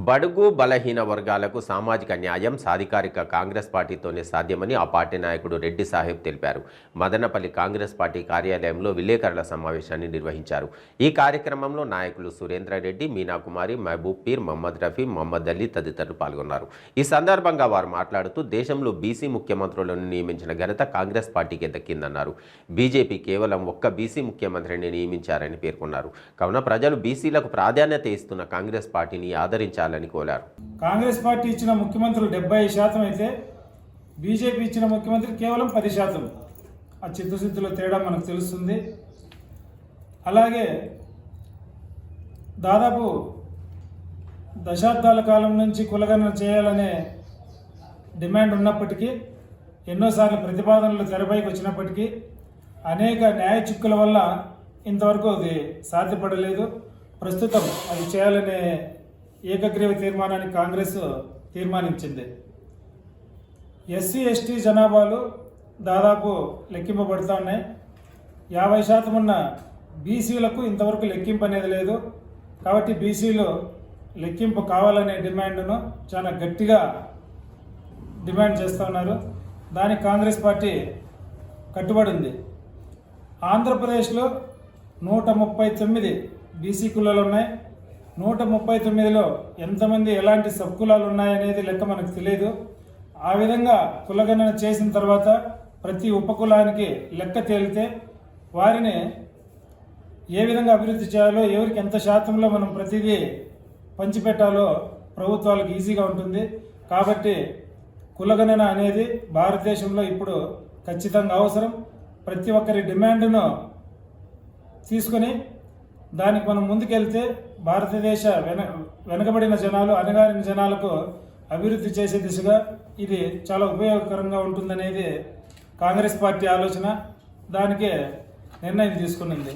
బడుగు బలహీన వర్గాలకు సామాజిక న్యాయం సాధికారిక కాంగ్రెస్ పార్టీతోనే సాధ్యమని ఆ పార్టీ నాయకుడు రెడ్డి సాహెబ్ తెలిపారు. మదనపల్లి కాంగ్రెస్ పార్టీ కార్యాలయంలో విలేకరుల సమావేశాన్ని నిర్వహించారు. ఈ కార్యక్రమంలో నాయకులు సురేంద్రరెడ్డి, మీనాకుమారి, మహబూబ్ పీర్, మహమ్మద్ రఫీ, మహమ్మద్ అలీ తదితరులు పాల్గొన్నారు. ఈ సందర్భంగా వారు మాట్లాడుతూ దేశంలో బీసీ ముఖ్యమంత్రులను నియమించిన ఘనత కాంగ్రెస్ పార్టీకి దక్కిందన్నారు. బీజేపీ కేవలం ఒక్క బీసీ ముఖ్యమంత్రిని నియమించారని పేర్కొన్నారు. కావున ప్రజలు బీసీలకు ప్రాధాన్యత ఇస్తున్న కాంగ్రెస్ పార్టీని ఆదరించారు. కాంగ్రెస్ పార్టీ ఇచ్చిన ముఖ్యమంత్రులు 70% అయితే బీజేపీ ఇచ్చిన ముఖ్యమంత్రి కేవలం 10%. ఆ చిత్తశుద్ధిలో తేడా మనకు తెలుస్తుంది. అలాగే దాదాపు దశాబ్దాల కాలం నుంచి కులగణన చేయాలనే డిమాండ్ ఉన్నప్పటికీ, ఎన్నోసార్లు ప్రతిపాదనలు తెరపైకి వచ్చినప్పటికీ అనేక న్యాయ చిక్కుల వల్ల ఇంతవరకు అది సాధ్యపడలేదు. ప్రస్తుతం అది చేయాలనే ఏకగ్రీవ తీర్మానాన్ని కాంగ్రెస్ తీర్మానించింది. ఎస్సీ ఎస్టీ జనాభాలు దాదాపు లెక్కింపబడుతూ ఉన్నాయి. 50% ఉన్న బీసీలకు ఇంతవరకు లెక్కింపు అనేది లేదు. కాబట్టి బీసీలు లెక్కింపు కావాలనే డిమాండ్ను చాలా గట్టిగా డిమాండ్ చేస్తూ ఉన్నారు. దానికి కాంగ్రెస్ పార్టీ కట్టుబడి ఉంది. ఆంధ్రప్రదేశ్లో 139 బీసీ కులాలు ఉన్నాయి. 139లో ఎంతమంది ఎలాంటి సబ్ కులాలు ఉన్నాయనేది లెక్క మనకు తెలియదు. ఆ విధంగా కులగణన చేసిన తర్వాత ప్రతి ఉపకులానికి లెక్క తేలితే వారిని ఏ విధంగా అభివృద్ధి చేయాలో, ఎవరికి ఎంత శాతంలో మనం ప్రతిదీ పంచిపెట్టాలో ప్రభుత్వాలకు ఈజీగా ఉంటుంది. కాబట్టి కులగణన అనేది భారతదేశంలో ఇప్పుడు ఖచ్చితంగా అవసరం. ప్రతి ఒక్కరి డిమాండ్ను తీసుకొని దానికి మనం ముందుకెళ్తే భారతదేశ వెనకబడిన జనాలు, అణగారిన జనాలకు అభివృద్ధి చేసే దిశగా ఇది చాలా ఉపయోగకరంగా ఉంటుందనేది కాంగ్రెస్ పార్టీ ఆలోచన. దానికే నిర్ణయం తీసుకున్నది.